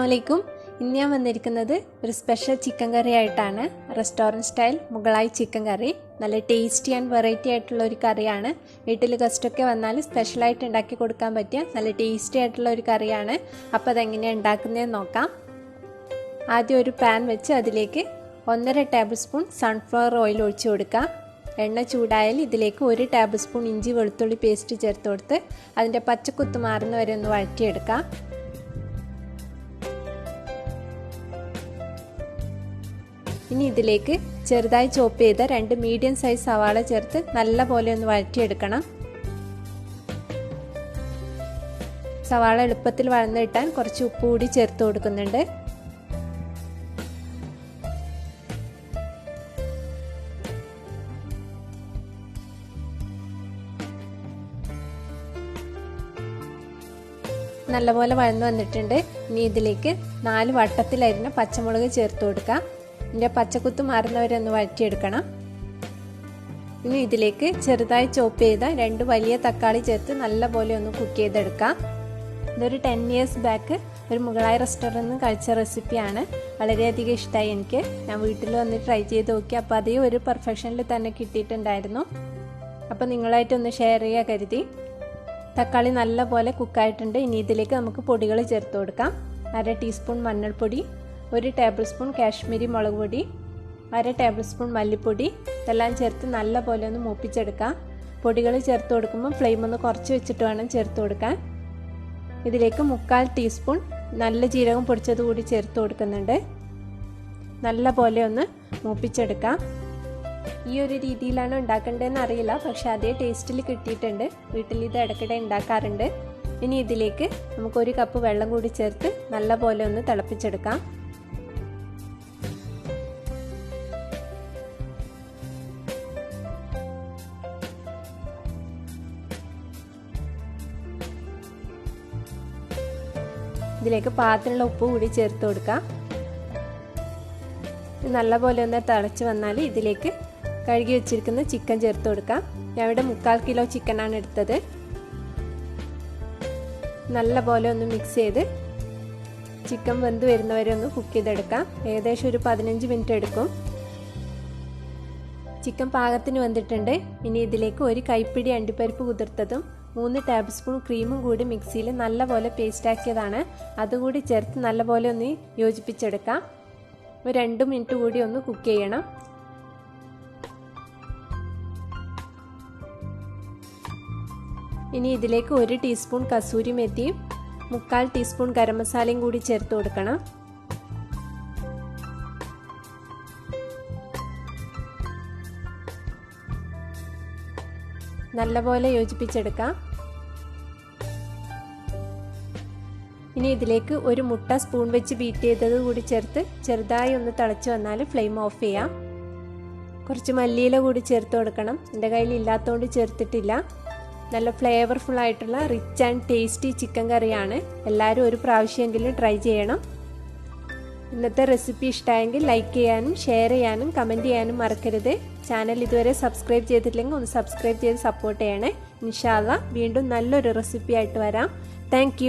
അസ്സലാമലൈക്കും. ഇന്ന് ഞാൻ വന്നിരിക്കുന്നത് ഒരു സ്പെഷ്യൽ ചിക്കൻ കറി ആയിട്ടാണ്. റെസ്റ്റോറൻറ്റ് സ്റ്റൈൽ മുഗളായി ചിക്കൻ കറി. നല്ല ടേസ്റ്റി ആൻഡ് വെറൈറ്റി ആയിട്ടുള്ള ഒരു കറിയാണ്. വീട്ടിൽ ഗസ്റ്റൊക്കെ വന്നാൽ സ്പെഷ്യലായിട്ട് ഉണ്ടാക്കി കൊടുക്കാൻ പറ്റിയ നല്ല ടേസ്റ്റി ആയിട്ടുള്ള ഒരു കറിയാണ്. അപ്പോൾ അതെങ്ങനെയാണ് ഉണ്ടാക്കുന്നതെന്ന് നോക്കാം. ആദ്യം ഒരു പാൻ വെച്ച് അതിലേക്ക് 1.5 ടേബിൾ സ്പൂൺ സൺഫ്ലവർ ഓയിൽ ഒഴിച്ചു കൊടുക്കാം. എണ്ണ ചൂടായാൽ ഇതിലേക്ക് 1 ടേബിൾ സ്പൂൺ ഇഞ്ചി വെളുത്തുള്ളി പേസ്റ്റ് ചേർത്ത് കൊടുത്ത് അതിൻ്റെ പച്ചക്കുത്ത് മാറുന്ന വരെ ഒന്ന് വഴറ്റിയെടുക്കാം. ഇനി ഇതിലേക്ക് ചെറുതായി ചോപ്പ് ചെയ്ത 2 മീഡിയം സൈസ് സവാള ചേർത്ത് നല്ല പോലെ ഒന്ന് വഴറ്റിയെടുക്കണം. സവാള എളുപ്പത്തിൽ വഴന്ന് കിട്ടാൻ കുറച്ച് ഉപ്പ് കൂടി ചേർത്ത് കൊടുക്കുന്നുണ്ട്. നല്ലപോലെ വഴന്ന് വന്നിട്ടുണ്ട്. ഇനി ഇതിലേക്ക് 4 വട്ടത്തിലരിഞ്ഞ പച്ചമുളക് ചേർത്ത് കൊടുക്കാം. ഇതിൻ്റെ പച്ചക്കുത്ത് മാറുന്നവരെ ഒന്ന് വഴറ്റിയെടുക്കണം. ഇനി ഇതിലേക്ക് ചെറുതായി ചോപ്പ് ചെയ്ത 2 വലിയ തക്കാളി ചേർത്ത് നല്ലപോലെ ഒന്ന് കുക്ക് ചെയ്തെടുക്കാം. ഇതൊരു 10 ഇയേഴ്സ് ബാക്ക് ഒരു മുഗളായി റെസ്റ്റോറൻറ്റിൽ നിന്ന് കഴിച്ച റെസിപ്പിയാണ്. വളരെയധികം ഇഷ്ടമായി എനിക്ക്. ഞാൻ വീട്ടിൽ വന്ന് ട്രൈ ചെയ്ത് നോക്കി. അപ്പോൾ അതേ ഒരു പെർഫെക്ഷനിൽ തന്നെ കിട്ടിയിട്ടുണ്ടായിരുന്നു. അപ്പോൾ നിങ്ങളായിട്ടൊന്ന് ഷെയർ ചെയ്യാൻ കരുതി. തക്കാളി നല്ലപോലെ കുക്കായിട്ടുണ്ട്. ഇനി ഇതിലേക്ക് നമുക്ക് പൊടികൾ ചേർത്ത് കൊടുക്കാം. 1/2 ടീസ്പൂൺ മഞ്ഞൾപ്പൊടി, 1 ടേബിൾ സ്പൂൺ കാശ്മീരി മുളക് പൊടി, 1/2 ടേബിൾ സ്പൂൺ മല്ലിപ്പൊടി, ഇതെല്ലാം ചേർത്ത് നല്ലപോലെ ഒന്ന് മൂപ്പിച്ചെടുക്കാം. പൊടികൾ ചേർത്ത് കൊടുക്കുമ്പോൾ ഫ്ലെയിം ഒന്ന് കുറച്ച് വെച്ചിട്ട് വേണം ചേർത്ത് കൊടുക്കാൻ. ഇതിലേക്ക് 1/4 ടീസ്പൂൺ നല്ല ജീരകം പൊടിച്ചത് കൂടി ചേർത്ത് കൊടുക്കുന്നുണ്ട്. നല്ലപോലെ ഒന്ന് മൂപ്പിച്ചെടുക്കാം. ഈ ഒരു രീതിയിലാണ് ഉണ്ടാക്കേണ്ടതെന്ന് അറിയില്ല, പക്ഷെ അതേ ടേസ്റ്റിൽ കിട്ടിയിട്ടുണ്ട്. വീട്ടിൽ ഇത് ഇടയ്ക്കിടെ ഉണ്ടാക്കാറുണ്ട്. ഇനി ഇതിലേക്ക് നമുക്ക് 1 കപ്പ് വെള്ളം കൂടി ചേർത്ത് നല്ലപോലെ ഒന്ന് തിളപ്പിച്ചെടുക്കാം. ഇതിലേക്ക് പാകത്തിനുള്ള ഉപ്പ് കൂടി ചേർത്ത് കൊടുക്കാം. നല്ലപോലെ ഒന്ന് തിളച്ച് വന്നാൽ ഇതിലേക്ക് കഴുകി വെച്ചിരിക്കുന്ന ചിക്കൻ ചേർത്ത് കൊടുക്കാം. ഞാൻ ഇവിടെ 1/4 കിലോ ചിക്കനാണ് എടുത്തത്. നല്ലപോലെ ഒന്ന് മിക്സ് ചെയ്ത് ചിക്കൻ വെന്ത് വരുന്നവരെ ഒന്ന് കുക്ക് ചെയ്തെടുക്കാം. ഏകദേശം ഒരു 15 മിനിറ്റ് എടുക്കും. ചിക്കൻ പാകത്തിന് വന്നിട്ടുണ്ട്. ഇനി ഇതിലേക്ക് 1 കൈപ്പിടി അണ്ടിപ്പരിപ്പ് കുതിർത്തതും 3 ടേബിൾ സ്പൂൺ ക്രീമും കൂടി മിക്സിയിൽ നല്ലപോലെ പേസ്റ്റ് ആക്കിയതാണ്. അതുകൂടി ചേർത്ത് നല്ലപോലെ ഒന്ന് യോജിപ്പിച്ചെടുക്കാം. ഒരു 2 മിനിറ്റ് കൂടി ഒന്ന് കുക്ക് ചെയ്യണം. ഇനി ഇതിലേക്ക് 1 ടീസ്പൂൺ കസൂരി മെത്തിയും 1/4 ടീസ്പൂൺ ഗരം മസാലയും കൂടി ചേർത്ത് കൊടുക്കണം. നല്ലപോലെ യോജിപ്പിച്ചെടുക്കാം. ഇനി ഇതിലേക്ക് 1 മുട്ട സ്പൂൺ വെച്ച് ബീറ്റ് ചെയ്തത് കൂടി ചേർത്ത് ചെറുതായി ഒന്ന് തിളച്ച് വന്നാൽ ഫ്ലെയിം ഓഫ് ചെയ്യാം. കുറച്ച് മല്ലിയില കൂടി ചേർത്ത് കൊടുക്കണം. എൻ്റെ കയ്യിൽ ഇല്ലാത്തതുകൊണ്ട് ചേർത്തിട്ടില്ല. നല്ല ഫ്ലേവർഫുൾ ആയിട്ടുള്ള റിച്ച് ആൻഡ് ടേസ്റ്റി ചിക്കൻ കറിയാണ്. എല്ലാവരും ഒരു പ്രാവശ്യമെങ്കിലും ട്രൈ ചെയ്യണം. ഇന്നത്തെ റെസിപ്പി ഇഷ്ടമായെങ്കിൽ ലൈക്ക് ചെയ്യാനും ഷെയർ ചെയ്യാനും കമൻറ്റ് ചെയ്യാനും മറക്കരുത്. ചാനൽ ഇതുവരെ സബ്സ്ക്രൈബ് ചെയ്തിട്ടില്ലെങ്കിൽ ഒന്ന് സബ്സ്ക്രൈബ് ചെയ്ത് സപ്പോർട്ട് ചെയ്യണേ. ഇൻഷാ അല്ലാഹ് വീണ്ടും നല്ലൊരു റെസിപ്പി ആയിട്ട് വരാം. താങ്ക്